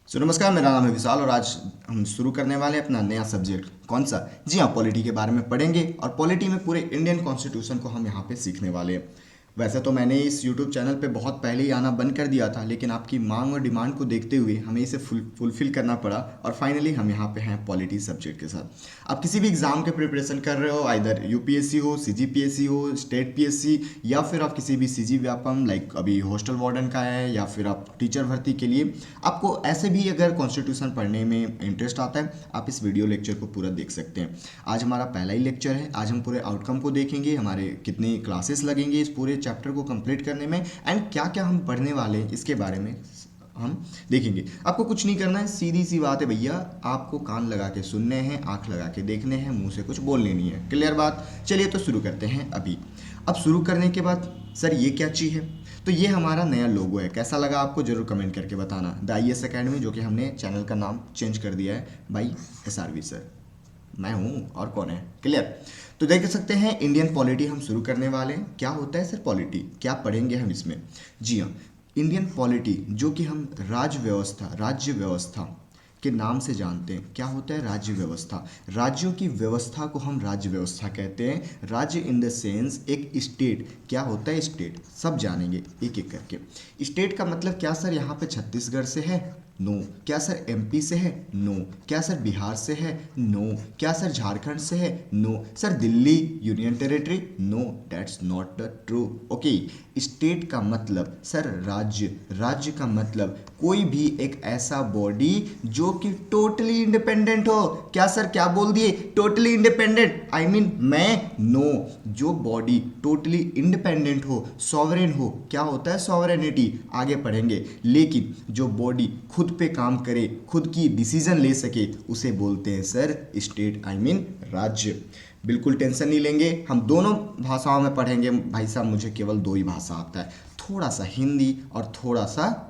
नमस्कार, मेरा नाम है विशाल और आज हम शुरू करने वाले हैं अपना नया सब्जेक्ट। कौन सा? जी हाँ, पॉलिटी के बारे में पढ़ेंगे और पॉलिटी में पूरे इंडियन कॉन्स्टिट्यूशन को हम यहाँ पे सीखने वाले हैं। वैसे तो मैंने इस यूट्यूब चैनल पे बहुत पहले ही आना बंद कर दिया था, लेकिन आपकी मांग और डिमांड को देखते हुए हमें इसे फुलफिल करना पड़ा और फाइनली हम यहाँ पे हैं पॉलिटी सब्जेक्ट के साथ। आप किसी भी एग्जाम के प्रिपरेशन कर रहे हो, आइदर यूपीएससी हो, सीजीपीएससी हो, स्टेट पीएससी, या फिर आप किसी भी सीजी व्यापम लाइक अभी हॉस्टल वार्डन का है, या फिर आप टीचर भर्ती के लिए आपको ऐसे भी अगर कॉन्स्टिट्यूशन पढ़ने में इंटरेस्ट आता है, आप इस वीडियो लेक्चर को पूरा देख सकते हैं। आज हमारा पहला ही लेक्चर है। आज हम पूरे आउटकम को देखेंगे, हमारे कितनी क्लासेस लगेंगे इस पूरे चैप्टर को कंप्लीट करने में, एंड क्या क्या हम पढ़ने वाले हैं इसके बारे में हम देखेंगे। आपको कुछ नहीं करना है, सीधी सी बात है भैया, आपको कान लगा के सुनने हैं, आंख लगा के देखने हैं, मुंह से कुछ बोलने नहीं है। क्लियर बात? चलिए तो शुरू करते हैं अभी। अब शुरू करने के बाद सर ये क्या चीज़ है? तो ये हमारा नया लोगो है। कैसा लगा आपको जरूर कमेंट करके बताना। द IAS अकेडमी, जो कि हमने चैनल का नाम चेंज कर दिया है बाई SRV सर। मैं हूँ और कौन है? क्लियर? तो देख सकते हैं इंडियन पॉलिटी हम शुरू करने वाले हैं। क्या होता है सर पॉलिटी? क्या पढ़ेंगे हम इसमें? जी हाँ, इंडियन पॉलिटी जो कि हम राज्य व्यवस्था के नाम से जानते हैं। क्या होता है राज्य व्यवस्था? राज्यों की व्यवस्था को हम राज्य व्यवस्था कहते हैं। राज्य इन द सेंस एक स्टेट। क्या होता है स्टेट? सब जानेंगे एक एक करके। स्टेट का मतलब क्या सर? यहाँ पे छत्तीसगढ़ से है? नो। क्या सर MP से है? नो। क्या सर बिहार से है? नो। क्या सर झारखंड से है? No. Sir Delhi union territory? No, that's not the true. Okay, state का मतलब सर राज्य। राज्य का मतलब कोई भी एक ऐसा बॉडी जो कि टोटली इंडिपेंडेंट हो। क्या सर क्या बोल दिए? टोटली इंडिपेंडेंट, आई मीन मैं? नो, जो बॉडी टोटली इंडिपेंडेंट हो, सॉवरेन हो। क्या होता है सॉवरेनिटी? आगे पढ़ेंगे। लेकिन जो बॉडी खुद पे काम करे, खुद की डिसीजन ले सके, उसे बोलते हैं सर स्टेट, आई मीन राज्य। बिल्कुल टेंशन नहीं लेंगे, हम दोनों भाषाओं में पढ़ेंगे। भाई साहब मुझे केवल दो ही भाषा आता है, थोड़ा सा हिंदी और थोड़ा सा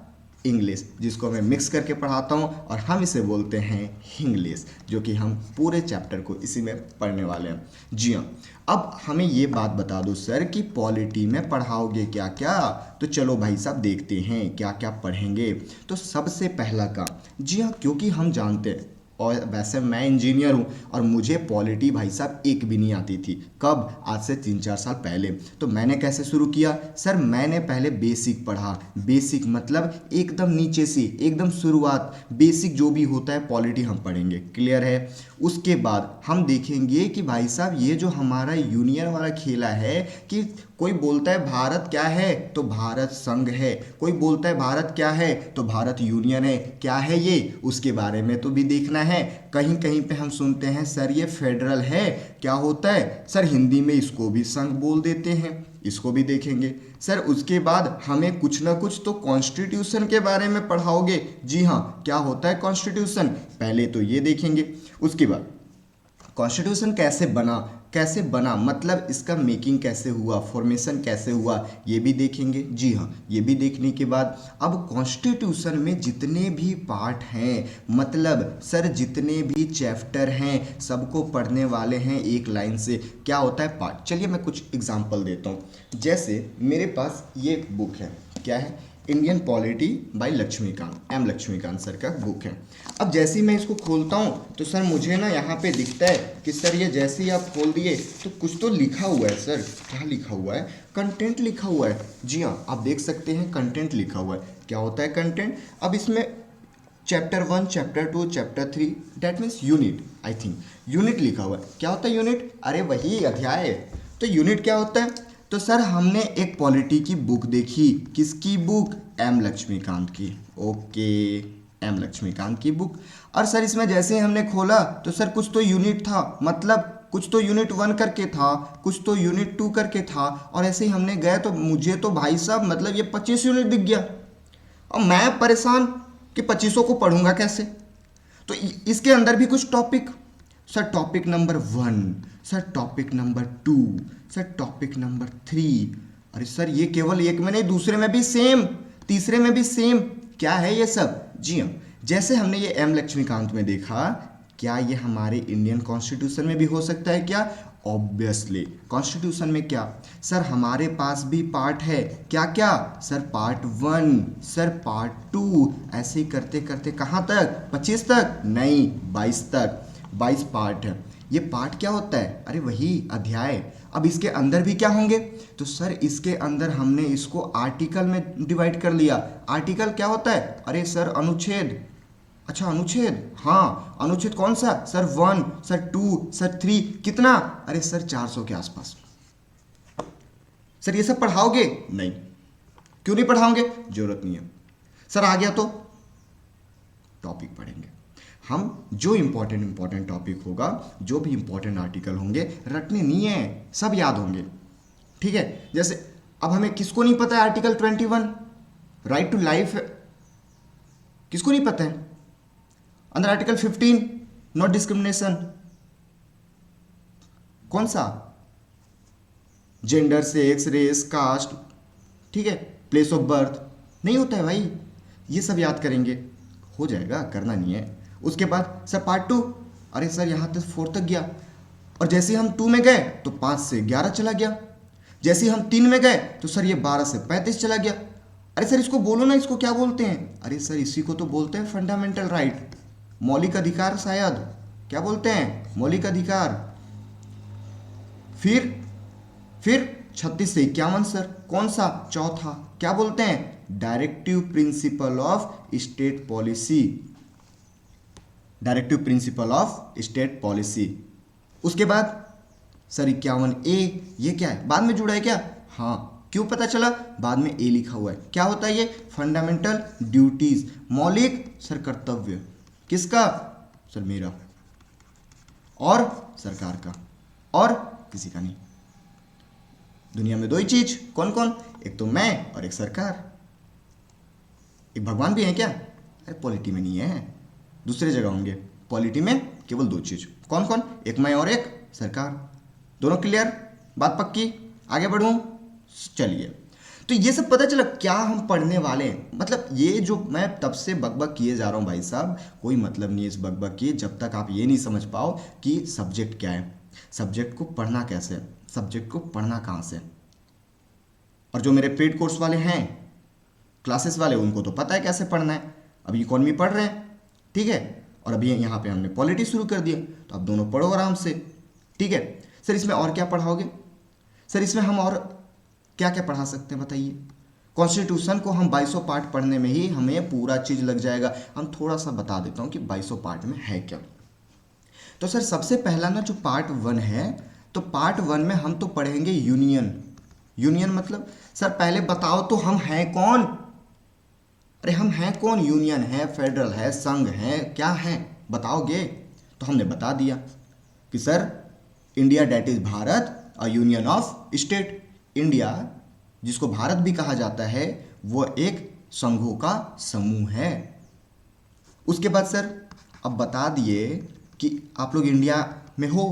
इंग्लिश, जिसको मैं मिक्स करके पढ़ाता हूँ और हम इसे बोलते हैं हिंग्लिश, जो कि हम पूरे चैप्टर को इसी में पढ़ने वाले हैं। जी हाँ, अब हमें ये बात बता दो सर कि पॉलिटी में पढ़ाओगे क्या क्या? तो चलो भाई साहब देखते हैं क्या क्या पढ़ेंगे। तो सबसे पहला काम, जी हाँ, क्योंकि हम जानते हैं, और वैसे मैं इंजीनियर हूँ और मुझे पॉलिटी भाई साहब एक भी नहीं आती थी। कब? आज से 3-4 साल पहले। तो मैंने कैसे शुरू किया सर? मैंने पहले बेसिक पढ़ा। बेसिक मतलब एकदम नीचे से, एकदम शुरुआत, बेसिक जो भी होता है पॉलिटी हम पढ़ेंगे। क्लियर है? उसके बाद हम देखेंगे कि भाई साहब ये जो हमारा यूनियन वाला खेला है, कि कोई बोलता है भारत क्या है तो भारत संघ है, कोई बोलता है भारत क्या है तो भारत यूनियन है। क्या है ये? उसके बारे में तो भी देखना है। कहीं कहीं पे हम सुनते हैं सर ये फेडरल है। क्या होता है सर? हिंदी में इसको भी संघ बोल देते हैं, इसको भी देखेंगे। सर उसके बाद हमें कुछ ना कुछ तो कॉन्स्टिट्यूशन के बारे में पढ़ाओगे। जी हाँ, क्या होता है कॉन्स्टिट्यूशन? पहले तो ये देखेंगे। उसके बाद कॉन्स्टिट्यूशन कैसे बना मतलब इसका मेकिंग कैसे हुआ, फॉर्मेशन कैसे हुआ, ये भी देखेंगे। जी हाँ, ये भी देखने के बाद अब कॉन्स्टिट्यूशन में जितने भी पार्ट हैं, मतलब सर जितने भी चैप्टर हैं, सबको पढ़ने वाले हैं एक लाइन से। क्या होता है पार्ट? चलिए मैं कुछ एग्जांपल देता हूँ। जैसे मेरे पास ये एक बुक है। क्या है? Indian polity by Laxmikanth, Laxmikanth sir का बुक है। अब जैसे ही मैं इसको खोलता हूँ तो सर मुझे ना यहाँ पे दिखता है कि सर ये जैसे ही आप खोल दिए तो कुछ तो लिखा हुआ है। सर क्या लिखा हुआ है? कंटेंट लिखा हुआ है। जी हाँ, आप देख सकते हैं कंटेंट लिखा हुआ है। क्या होता है कंटेंट? अब इसमें chapter 1, chapter 2, chapter 3, that means unit, I think unit लिखा हुआ है। क्या होता है यूनिट? अरे वही अध्याय। तो यूनिट क्या होता है? तो सर हमने एक पॉलिटी की बुक देखी। किसकी बुक? लक्ष्मीकांत की। ओके, लक्ष्मीकांत की बुक। और सर इसमें जैसे ही हमने खोला तो सर कुछ तो यूनिट था, मतलब कुछ तो यूनिट 1 करके था, कुछ तो यूनिट 2 करके था, और ऐसे ही हमने गए तो मुझे तो भाई साहब मतलब ये 25 यूनिट दिख गया। और मैं परेशान कि 25 को पढ़ूंगा कैसे। तो इसके अंदर भी कुछ topic, sir topic number 1, sir topic number 2, sir topic number 3। अरे सर ये केवल एक में नहीं, दूसरे में भी सेम, तीसरे में भी सेम। क्या है ये सब? जी हाँ, जैसे हमने ये लक्ष्मीकांत में देखा, क्या ये हमारे इंडियन कॉन्स्टिट्यूशन में भी हो सकता है क्या? ऑब्वियसली कॉन्स्टिट्यूशन में क्या सर, हमारे पास भी पार्ट है, क्या क्या सर, पार्ट 1, सर पार्ट 2, ऐसे ही करते करते कहाँ तक, 25 तक नहीं, 22 तक, 22 पार्ट है। ये पार्ट क्या होता है, अरे वही अध्याय। अब इसके अंदर भी क्या होंगे, तो सर इसके अंदर हमने इसको आर्टिकल में डिवाइड कर लिया। आर्टिकल क्या होता है, अरे सर अनुच्छेद, अच्छा अनुच्छेद, हाँ अनुच्छेद कौन सा सर, 1, सर 2, सर 3, कितना, अरे सर 400 के आसपास। सर ये सब पढ़ाओगे, नहीं, क्यों नहीं पढ़ाओगे, जरूरत नहीं है। सर आ गया तो टॉपिक पढ़ेंगे हम, जो इंपॉर्टेंट टॉपिक होगा, जो भी इंपॉर्टेंट आर्टिकल होंगे, रटने नहीं है, सब याद होंगे, ठीक है। जैसे अब हमें किसको नहीं पता है आर्टिकल 21 राइट टू लाइफ, किसको नहीं पता है। अंदर आर्टिकल 15 नॉट डिस्क्रिमिनेशन, कौन सा, जेंडर, सेक्स, रेस, कास्ट, ठीक है, प्लेस ऑफ बर्थ, नहीं होता है भाई, ये सब याद करेंगे, हो जाएगा, करना नहीं है। उसके बाद सर पार्ट 2, अरे सर यहाँ तक 4 तक गया, और जैसे हम 2 में गए तो 5 से 11 चला गया, जैसे ही हम 3 में गए तो सर ये 12 से 35 चला गया। अरे सर इसको बोलो ना, इसको क्या बोलते हैं, अरे सर इसी को तो बोलते हैं फंडामेंटल राइट, मौलिक अधिकार, शायद क्या बोलते हैं, मौलिक अधिकार। फिर 36 से 51 सर, कौन सा, चौथा, क्या बोलते हैं, directive principle of state policy, directive principle of state policy. उसके बाद सर 51A, ये क्या है, बाद में जुड़ा है क्या, हाँ, क्यों पता चला, बाद में ए लिखा हुआ है, क्या होता है ये, फंडामेंटल ड्यूटीज, मौलिक सर कर्तव्य, किसका, सर मेरा, और सरकार का, और किसी का नहीं। दुनिया में 2 ही चीज, कौन कौन, एक तो मैं और एक सरकार। एक भगवान भी है क्या, अरे पॉलिटी में नहीं है, दूसरे जगह होंगे, पॉलिटी में केवल 2 चीज, कौन कौन, एक मैं और एक सरकार। दोनों क्लियर, बात पक्की, आगे बढ़ूं, चलिए। तो ये सब पता चला क्या हम पढ़ने वाले हैं, मतलब ये जो मैं तब से बकबक किए जा रहा हूँ भाई साहब, कोई मतलब नहीं है इस बकबक की, जब तक आप ये नहीं समझ पाओ कि सब्जेक्ट क्या है, सब्जेक्ट को पढ़ना कैसे है, सब्जेक्ट को पढ़ना कहाँ से। और जो मेरे पेड कोर्स वाले हैं, क्लासेस वाले, उनको तो पता है कैसे पढ़ना है। अभी इकोनॉमी पढ़ रहे हैं, ठीक है, और अभी यहाँ पे हमने पॉलिटी शुरू कर दिया, तो आप दोनों पढ़ो आराम से, ठीक है। सर इसमें और क्या पढ़ाओगे, सर इसमें हम और क्या क्या पढ़ा सकते हैं बताइए। कॉन्स्टिट्यूशन को हम 2200 पार्ट पढ़ने में ही हमें पूरा चीज लग जाएगा। हम थोड़ा सा बता देता हूँ कि 2200 पार्ट में है क्या। तो सर सबसे पहला ना जो पार्ट 1 है, तो पार्ट 1 में हम तो पढ़ेंगे यूनियन। यूनियन मतलब सर पहले बताओ तो हम हैं कौन, अरे हम हैं कौन, यूनियन है, फेडरल है, संघ है, क्या है बताओगे। तो हमने बता दिया कि sir India that is Bharat, a union of state. India जिसको भारत भी कहा जाता है, वो एक संघों का समूह है। उसके बाद सर अब बता दिए कि आप लोग इंडिया में हो,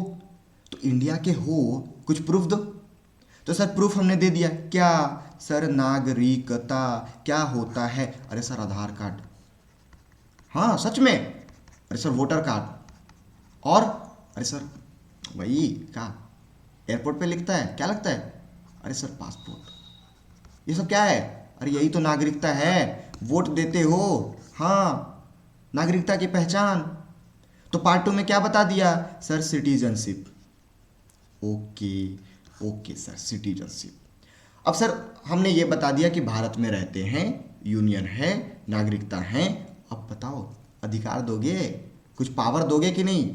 तो इंडिया के हो कुछ प्रूफ दो। तो सर प्रूफ हमने दे दिया, क्या सर, नागरिकता क्या होता है, अरे सर आधार कार्ड, हाँ सच में, अरे सर वोटर कार्ड, और अरे सर वही क्या एयरपोर्ट पे लिखता है, क्या लगता है, अरे सर पासपोर्ट। ये सब क्या है, अरे यही तो नागरिकता है, वोट देते हो, हाँ नागरिकता की पहचान। तो पार्ट 2 में क्या बता दिया sir, citizenship. Okay sir, citizenship. अब सर हमने ये बता दिया कि भारत में रहते हैं, यूनियन है, नागरिकता है। अब बताओ अधिकार दोगे, कुछ पावर दोगे कि नहीं।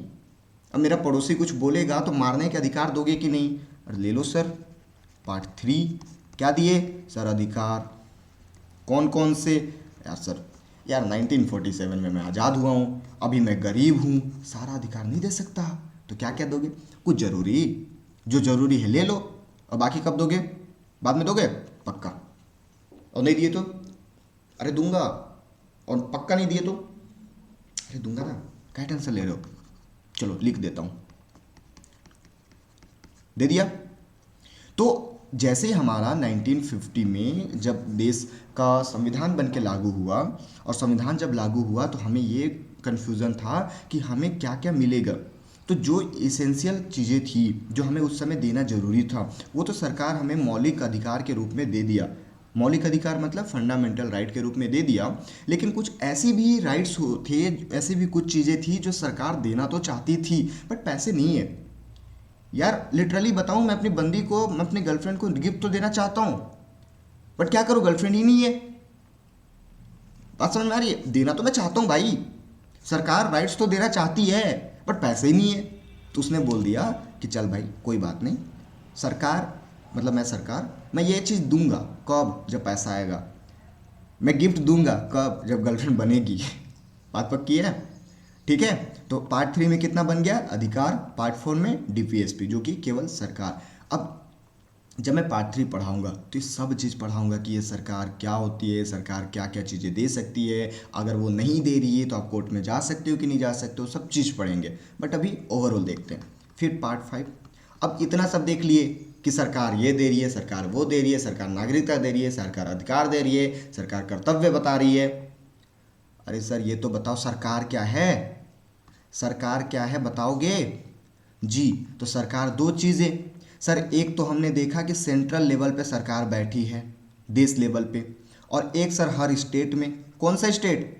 अब मेरा पड़ोसी कुछ बोलेगा तो मारने के अधिकार दोगे कि नहीं। अरे ले लो सर, पार्ट 3 क्या दिए सर, अधिकार कौन कौन से। यार 1947 में मैं आज़ाद हुआ हूँ, अभी मैं गरीब हूँ, सारा अधिकार नहीं दे सकता, तो क्या क्या दोगे, कुछ जरूरी, जो जरूरी है ले लो, और बाकी कब दोगे, बाद में दोगे पक्का, और नहीं दिए तो अरे दूंगा, और पक्का नहीं दिए तो अरे दूंगा ना, क्या टेंशन ले रहे हो। चलो लिख देता हूँ, दे दिया। तो जैसे ही हमारा 1950 में जब देश का संविधान बन के लागू हुआ, और संविधान जब लागू हुआ तो हमें ये कन्फ्यूज़न था कि हमें क्या क्या मिलेगा। तो जो इसेंशियल चीज़ें थी जो हमें उस समय देना जरूरी था वो तो सरकार हमें मौलिक अधिकार के रूप में दे दिया। मौलिक अधिकार मतलब फंडामेंटल राइट के रूप में दे दिया। लेकिन कुछ ऐसी भी राइट्स थे, ऐसी भी कुछ चीज़ें थी जो सरकार देना तो चाहती थी बट पैसे नहीं है। यार लिटरली बताऊं, मैं अपनी बंदी को, मैं अपनी गर्लफ्रेंड को गिफ्ट तो देना चाहता हूं बट क्या करूं, गर्लफ्रेंड ही नहीं है। बात समझ में आ रही है? देना तो मैं चाहता हूं भाई, सरकार राइट्स तो देना चाहती है बट पैसे ही नहीं है। तो उसने बोल दिया कि चल भाई कोई बात नहीं, सरकार मतलब मैं ये चीज़ दूंगा कब, जब पैसा आएगा। मैं गिफ्ट दूंगा कब, जब गर्लफ्रेंड बनेगी। बात पक्की है? ठीक है। तो पार्ट 3 में कितना बन गया अधिकार, पार्ट 4 में डीपीएसपी जो कि केवल सरकार। अब जब मैं पार्ट 3 पढ़ाऊंगा तो ये सब चीज़ पढ़ाऊंगा कि ये सरकार क्या होती है, सरकार क्या क्या चीज़ें दे सकती है, अगर वो नहीं दे रही है तो आप कोर्ट में जा सकते हो कि नहीं जा सकते हो, सब चीज़ पढ़ेंगे। बट अभी ओवरऑल देखते हैं। फिर पार्ट 5। अब इतना सब देख लिए कि सरकार ये दे रही है, सरकार वो दे रही है, सरकार नागरिकता दे रही है, सरकार अधिकार दे रही है, सरकार कर्तव्य बता रही है। अरे सर ये तो बताओ सरकार क्या है, सरकार क्या है बताओगे? जी, तो सरकार दो चीज़ें सर, एक तो हमने देखा कि सेंट्रल लेवल पे सरकार बैठी है देश लेवल पे, और एक सर हर स्टेट में। कौन सा स्टेट?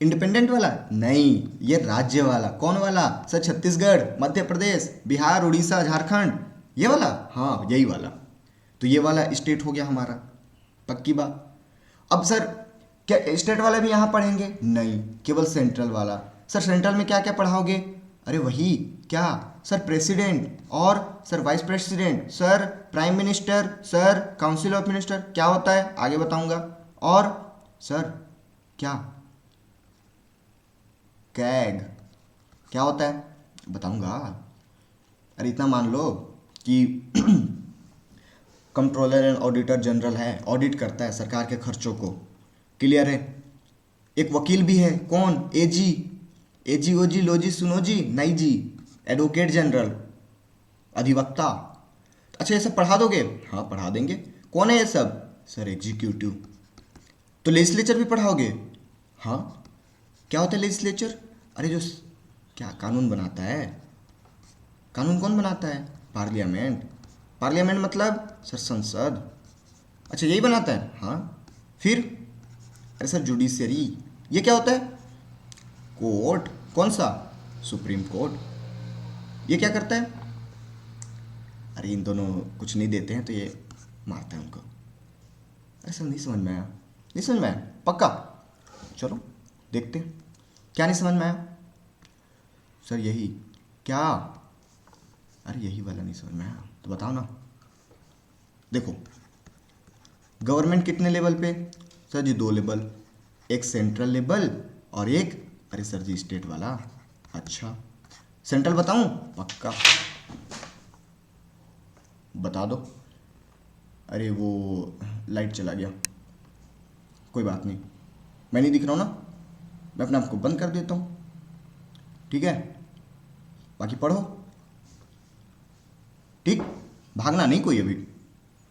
इंडिपेंडेंट वाला नहीं, ये राज्य वाला। कौन वाला सर? छत्तीसगढ़, मध्य प्रदेश, बिहार, उड़ीसा, झारखंड, ये वाला। हाँ यही वाला। तो ये वाला स्टेट हो गया हमारा, पक्की बात। अब सर क्या स्टेट वाला भी यहाँ पढ़ेंगे? नहीं, केवल सेंट्रल वाला। सर सेंट्रल में क्या क्या पढ़ाओगे? अरे वही क्या सर, प्रेसिडेंट और sir vice president, sir prime minister, sir council of minister. क्या होता है आगे बताऊंगा। और सर क्या कैग क्या होता है बताऊंगा। अरे इतना मान लो कि कंट्रोलर एंड ऑडिटर जनरल है, ऑडिट करता है सरकार के खर्चों को। क्लियर है? एक वकील भी है, कौन? एजी, एजी ओजी लोजी सुनोजी नहीं जी, एडवोकेट जनरल, अधिवक्ता। अच्छा ये सब पढ़ा दोगे? हाँ पढ़ा देंगे। कौन है ये सब? Sir executive. तो लेजिस्लेचर भी पढ़ाओगे? हाँ। क्या होता है लेजिस्लेचर? अरे जो क्या कानून बनाता है। कानून कौन बनाता है? पार्लियामेंट। पार्लियामेंट मतलब सर संसद। अच्छा यही बनाता है? हाँ। फिर अरे सर जुडिशरी। ये क्या होता है? कोर्ट। कौन सा? Supreme court. ये क्या करता है? अरे इन दोनों कुछ नहीं देते हैं तो ये मारता है उनको। अरे सर नहीं समझ में आया, नहीं समझ में आया पक्का? चलो देखते हैं क्या नहीं समझ में आया। सर यही क्या? अरे यही वाला नहीं समझ में आया तो बताओ ना। देखो गवर्नमेंट कितने लेवल पे? सर जी 2 लेवल, एक सेंट्रल लेवल और एक, अरे सर जी स्टेट वाला। अच्छा सेंट्रल बताऊं? पक्का बता दो। अरे वो लाइट चला गया, कोई बात नहीं, मैं नहीं दिख रहा हूँ ना, मैं अपने आप को बंद कर देता हूँ। ठीक है, बाकी पढ़ो। ठीक, भागना नहीं कोई अभी।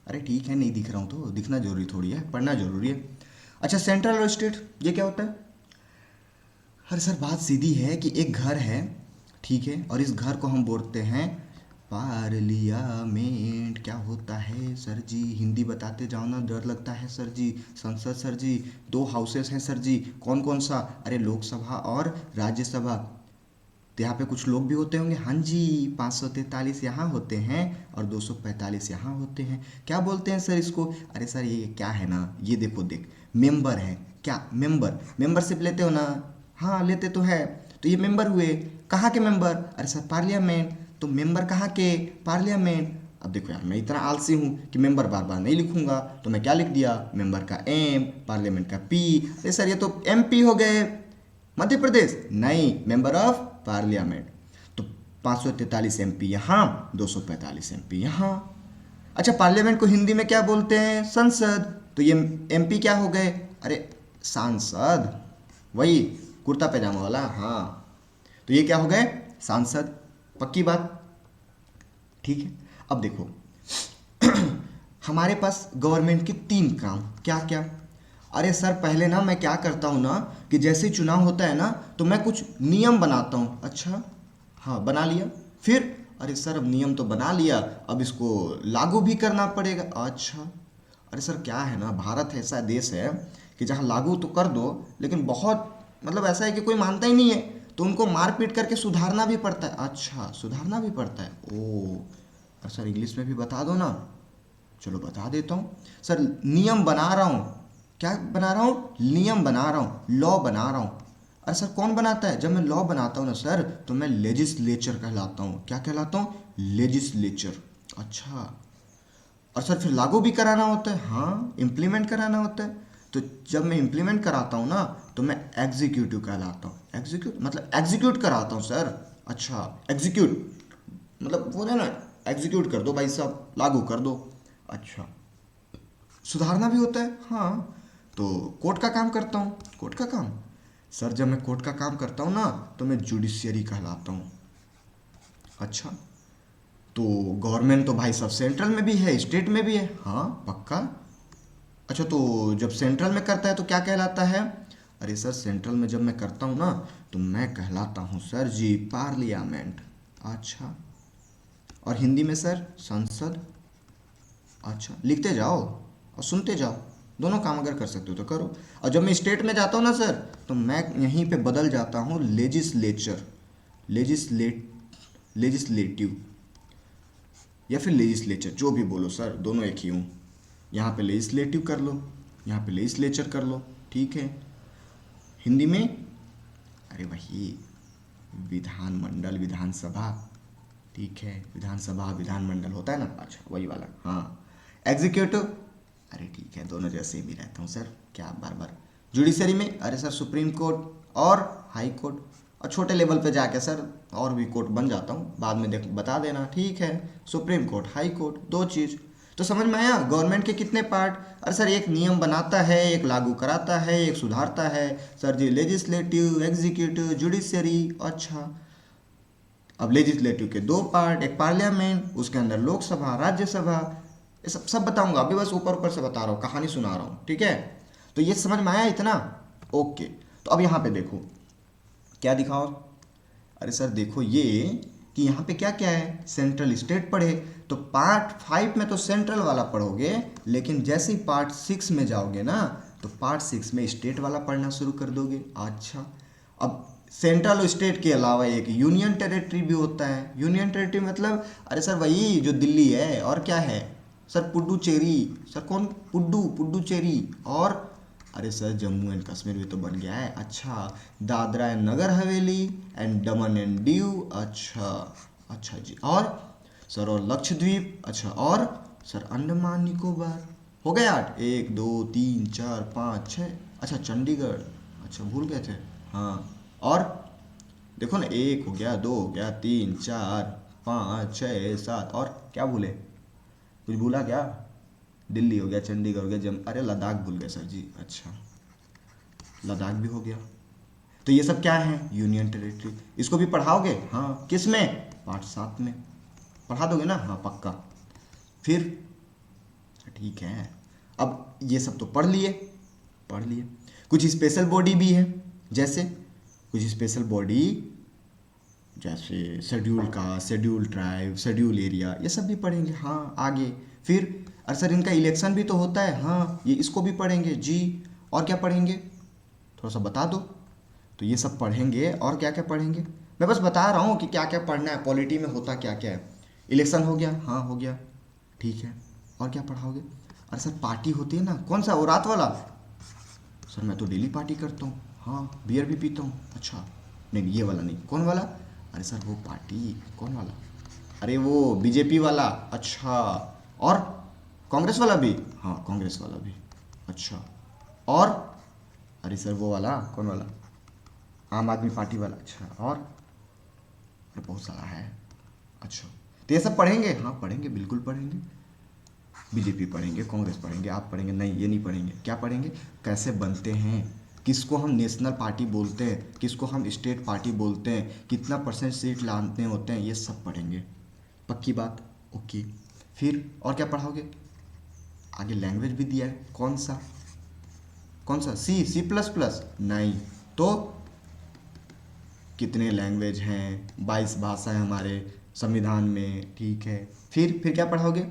अरे ठीक है नहीं दिख रहा हूँ तो दिखना जरूरी थोड़ी है, पढ़ना जरूरी है। अच्छा सेंट्रल और स्टेट ये क्या होता है? अरे सर बात सीधी है कि एक घर है, ठीक है, और इस घर को हम बोलते हैं पार्लियामेंट। क्या होता है सर जी? हिंदी बताते जाओ ना, डर लगता है सर जी। संसद सर जी, 2 हाउसेस हैं सर जी। कौन कौन सा? अरे लोकसभा और राज्यसभा। तो यहाँ पे कुछ लोग भी होते होंगे। हाँ जी, 543 यहाँ होते हैं और 245 यहाँ होते हैं। क्या बोलते हैं सर इसको? अरे सर ये क्या है ना, ये देखो देख, मेंबर है। क्या मेंबर? मेंबरशिप लेते हो ना? हाँ लेते तो है। तो ये मेंबर हुए, कहाँ के मेंबर? अरे सर पार्लियामेंट। तो मेंबर कहाँ के? पार्लियामेंट। अब देखो यार मैं इतना आलसी हूँ कि मेंबर बार बार नहीं लिखूंगा, तो मैं क्या लिख दिया, मेंबर का एम, पार्लियामेंट का पी। अरे सर ये तो एमपी हो गए, मध्य प्रदेश नहीं, मेंबर ऑफ पार्लियामेंट। तो 543 एमपी यहाँ, 245 एमपी यहाँ। अच्छा पार्लियामेंट को हिंदी में क्या बोलते हैं? संसद। तो ये एमपी क्या हो गए? अरे सांसद, वही कुर्ता पैजामा वाला। हाँ तो ये क्या हो गए? सांसद। पक्की बात? ठीक है। अब देखो हमारे पास गवर्नमेंट के 3 काम, क्या क्या? अरे सर पहले ना मैं क्या करता हूँ ना कि जैसे ही चुनाव होता है ना तो मैं कुछ नियम बनाता हूँ। अच्छा हाँ बना लिया। फिर अरे सर अब नियम तो बना लिया, अब इसको लागू भी करना पड़ेगा। अच्छा, अरे सर क्या है ना, भारत ऐसा देश है कि जहाँ लागू तो कर दो लेकिन बहुत मतलब ऐसा है कि कोई मानता ही नहीं है, तो उनको मार पीट करके सुधारना भी पड़ता है। अच्छा, सुधारना भी पड़ता है। ओ, अरे सर इंग्लिश में भी बता दो ना। चलो बता देता हूँ सर, नियम बना रहा हूँ। क्या बना रहा हूँ? नियम बना रहा हूँ, लॉ बना रहा हूँ। अरे सर कौन बनाता है? जब मैं लॉ बनाता हूँ ना सर, तो मैं लेजिस्लेचर कहलाता हूँ। क्या कहलाता हूँ? लेजिस्लेचर। अच्छा, और सर फिर लागू भी कराना होता है? हाँ, इम्प्लीमेंट कराना होता है। तो जब मैं इम्प्लीमेंट कराता हूँ ना, तो मैं एग्जीक्यूटिव कहलाता हूँ। एग्जीक्यूट मतलब एग्जीक्यूट कराता हूँ सर। अच्छा, एग्जीक्यूट मतलब वो है ना, एग्जीक्यूट कर दो भाई साहब, लागू कर दो। अच्छा, सुधारना भी होता है। हाँ, तो कोर्ट का काम करता हूँ। कोर्ट का काम सर, जब मैं कोर्ट का काम करता हूँ ना, तो मैं जुडिशियरी कहलाता हूँ। अच्छा, तो गवर्नमेंट तो भाई साहब सेंट्रल में भी है, स्टेट में भी है। हाँ पक्का। अच्छा, तो जब सेंट्रल में करता है तो क्या कहलाता है? अरे सर सेंट्रल में जब मैं करता हूँ ना, तो मैं कहलाता हूँ सर जी पार्लियामेंट। अच्छा, और हिंदी में सर संसद। अच्छा, लिखते जाओ और सुनते जाओ, दोनों काम अगर कर सकते हो तो करो। और जब मैं स्टेट में जाता हूँ ना सर, तो मैं यहीं पे बदल जाता हूँ लेजिस्लेचर, लेजिस्लेट लेजिस्लेटिव या फिर लेजिस्लेचर, जो भी बोलो सर, दोनों एक ही हूँ। यहाँ पे लेजिस्लेटिव कर लो, यहाँ पे लेजिस्लेचर कर लो, ठीक है। हिंदी में अरे वही विधानमंडल, विधानसभा, ठीक है, विधानसभा विधानमंडल होता है ना, अच्छा वही वाला। हाँ, एग्जीक्यूटिव, अरे ठीक है, दोनों जैसे ही भी रहता हूँ सर, क्या बार बार। जुडिशरी में अरे सर सुप्रीम कोर्ट और हाई कोर्ट, और छोटे लेवल पे जाके सर और भी कोर्ट बन जाता हूँ, बाद में देख बता देना, ठीक है। सुप्रीम कोर्ट, हाई कोर्ट, दो चीज़ तो समझ में आया। गवर्नमेंट के कितने पार्ट? अरे सर एक नियम बनाता है, एक लागू कराता है, एक सुधारता है। सर जी लेजिस्लेटिव, एग्जीक्यूटिव, जुडिशरी। अच्छा, अब लेजिस्लेटिव के दो पार्ट, एक पार्लियामेंट, उसके अंदर लोकसभा, राज्यसभा, ये सब सब बताऊंगा। अभी बस ऊपर ऊपर से बता रहा हूँ, कहानी सुना रहा हूँ, ठीक है। तो ये समझ में आया इतना? ओके, तो अब यहाँ पे देखो क्या दिखाओ। अरे सर देखो ये कि यहाँ पे क्या क्या है, सेंट्रल स्टेट पढ़े, तो पार्ट 5 में तो सेंट्रल वाला पढ़ोगे, लेकिन जैसे ही पार्ट 6 में जाओगे ना, तो पार्ट 6 में स्टेट वाला पढ़ना शुरू कर दोगे। अच्छा, अब सेंट्रल और स्टेट के अलावा एक यूनियन टेरिटरी भी होता है। यूनियन टेरिटरी मतलब अरे सर वही जो दिल्ली है, और क्या है सर? पुडुचेरी। सर कौन? पुडुचेरी। और अरे सर जम्मू एंड कश्मीर भी तो बन गया है। अच्छा, Dadra and Nagar Haveli and Daman and Diu. अच्छा, अच्छा जी, और सर और लक्षद्वीप। अच्छा, और सर अंडमान निकोबार। हो गए 8, 1 2 3 4 5 6। अच्छा चंडीगढ़, अच्छा भूल गए थे। हाँ, और देखो ना, 1 हो गया, 2 हो गया, 3 4 5 6 7, और क्या भूले? कुछ भूला क्या? दिल्ली हो गया, चंडीगढ़ हो गया, अरे लद्दाख भूल गए सर जी। अच्छा, लद्दाख भी हो गया। तो ये सब क्या है? Union territory. इसको भी पढ़ाओगे? हाँ, किस में? पार्ट 7 में पढ़ा दोगे ना? हाँ पक्का। फिर ठीक है, अब ये सब तो पढ़ लिए, पढ़ लिए। कुछ स्पेशल बॉडी भी है, जैसे कुछ स्पेशल बॉडी जैसे schedule caste, schedule tribe, schedule area, ये सब भी पढ़ेंगे। हाँ आगे फिर, अरे सर इनका इलेक्शन भी तो होता है। हाँ, ये इसको भी पढ़ेंगे जी। और क्या पढ़ेंगे, थोड़ा सा बता दो। तो ये सब पढ़ेंगे, और क्या क्या पढ़ेंगे? मैं बस बता रहा हूँ कि क्या क्या पढ़ना है, पॉलिटी में होता क्या क्या है। इलेक्शन हो गया, हाँ हो गया, ठीक है। और क्या पढ़ाओगे? अरे सर पार्टी होती है ना, कौन सा, वो रात वाला? सर मैं तो डेली पार्टी करता हूँ, हाँ बियर भी पीता हूँ। अच्छा, नहीं नहीं, ये वाला नहीं, कौन वाला? अरे सर वो पार्टी कौन वाला? अरे वो बीजेपी वाला। अच्छा, और कांग्रेस वाला भी? हाँ कांग्रेस वाला भी। अच्छा, और अरे सर वो वाला कौन वाला, आम आदमी पार्टी वाला। अच्छा, और अरे बहुत सारा है। अच्छा, तो ये सब पढ़ेंगे? हाँ पढ़ेंगे, बिल्कुल पढ़ेंगे। बीजेपी पढ़ेंगे, कांग्रेस पढ़ेंगे, आप पढ़ेंगे? नहीं ये नहीं पढ़ेंगे। क्या पढ़ेंगे? कैसे बनते हैं, किसको हम नेशनल पार्टी बोलते हैं, किसको हम स्टेट पार्टी बोलते हैं, कितना परसेंट सीट लाते होते हैं, ये सब पढ़ेंगे। पक्की बात? ओके। फिर और क्या पढ़ाओगे? आगे लैंग्वेज भी दिया है, कौन सा, कौन सा? सी, सी प्लस प्लस? नहीं, तो कितने लैंग्वेज हैं, 22 भाषाएं हमारे संविधान में, ठीक है। फिर क्या पढ़ाओगे?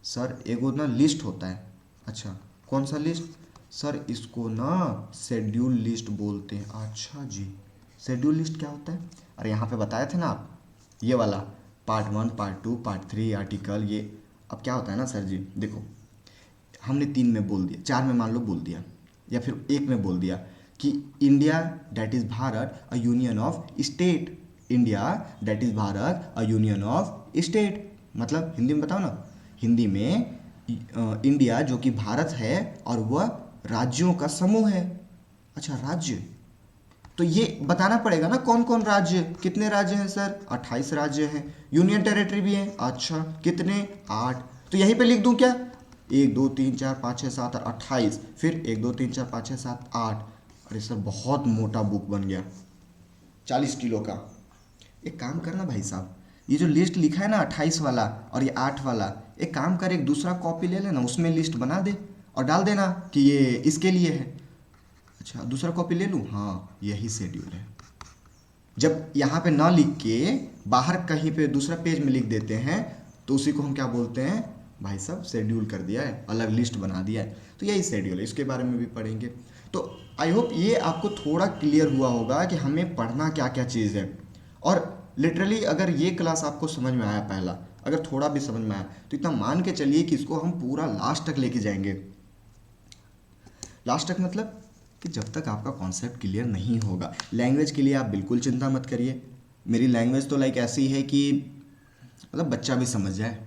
सर एगो ना लिस्ट होता है। अच्छा, कौन सा लिस्ट? सर इसको ना शेड्यूल लिस्ट बोलते हैं। अच्छा जी, शेड्यूल लिस्ट क्या होता है? अरे यहाँ पे बताए थे ना आप, ये वाला पार्ट 1, पार्ट 2, पार्ट 3, आर्टिकल, ये। अब क्या होता है ना सर जी, देखो हमने 3 में बोल दिया, 4 में मान लो बोल दिया, या फिर 1 में बोल दिया कि India that is Bharat a union of state. India that is Bharat a union of state, मतलब हिंदी में बताओ ना। हिंदी में इंडिया जो कि भारत है और वह राज्यों का समूह है। अच्छा, राज्य, तो ये बताना पड़ेगा ना कौन कौन राज्य, कितने राज्य हैं सर? 28 राज्य हैं। यूनियन टेरिटरी भी हैं। अच्छा, कितने? 8। तो यहीं पे लिख दूं क्या? 1 2 3 4 5 6 7 और 28, फिर 1 2 3 4 5 6 7 8। अरे सर बहुत मोटा बुक बन गया, 40 किलो का। एक काम करना भाई साहब, ये जो लिस्ट लिखा है ना 28 वाला और ये 8 वाला, एक काम कर, एक दूसरा कॉपी ले लेना, उसमें लिस्ट बना दे और डाल देना कि ये इसके लिए है। अच्छा, दूसरा कॉपी ले लूँ? हाँ, यही शेड्यूल है। जब यहाँ पे ना लिख के बाहर कहीं पे दूसरा पेज में लिख देते हैं तो उसी को हम क्या बोलते हैं? भाई साहब शेड्यूल कर दिया है, अलग लिस्ट बना दिया है। तो यही शेड्यूल है, इसके बारे में भी पढ़ेंगे। तो आई होप ये आपको थोड़ा क्लियर हुआ होगा कि हमें पढ़ना क्या क्या चीज़ है। और लिटरली अगर ये क्लास आपको समझ में आया, पहला अगर थोड़ा भी समझ में आया, तो इतना मान के चलिए कि इसको हम पूरा लास्ट तक लेके जाएंगे। लास्ट तक मतलब कि जब तक आपका कॉन्सेप्ट क्लियर नहीं होगा। लैंग्वेज के लिए आप बिल्कुल चिंता मत करिए, मेरी लैंग्वेज तो लाइक ऐसी है कि मतलब बच्चा भी समझ जाए।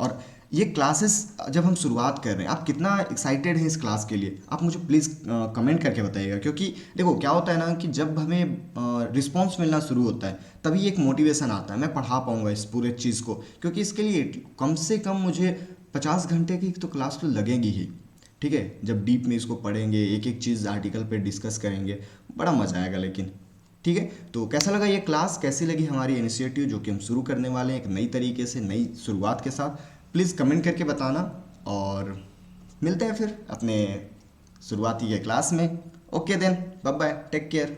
और ये क्लासेस जब हम शुरुआत कर रहे हैं, आप कितना एक्साइटेड हैं इस क्लास के लिए, आप मुझे प्लीज़ कमेंट करके बताइएगा। क्योंकि देखो क्या होता है ना कि जब हमें रिस्पॉन्स मिलना शुरू होता है तभी एक मोटिवेशन आता है, मैं पढ़ा पाऊँगा इस पूरे चीज़ को। क्योंकि इसके लिए कम से कम मुझे 50 घंटे की तो क्लास तो लगेगी ही, ठीक है। जब डीप में इसको पढ़ेंगे, एक एक चीज़ आर्टिकल पे डिस्कस करेंगे, बड़ा मज़ा आएगा। लेकिन ठीक है, तो कैसा लगा ये क्लास, कैसी लगी हमारी इनिशिएटिव जो कि हम शुरू करने वाले हैं एक नई तरीके से, नई शुरुआत के साथ? प्लीज़ कमेंट करके बताना और मिलते हैं फिर अपने शुरुआती के क्लास में। Okay then, bye bye, take care.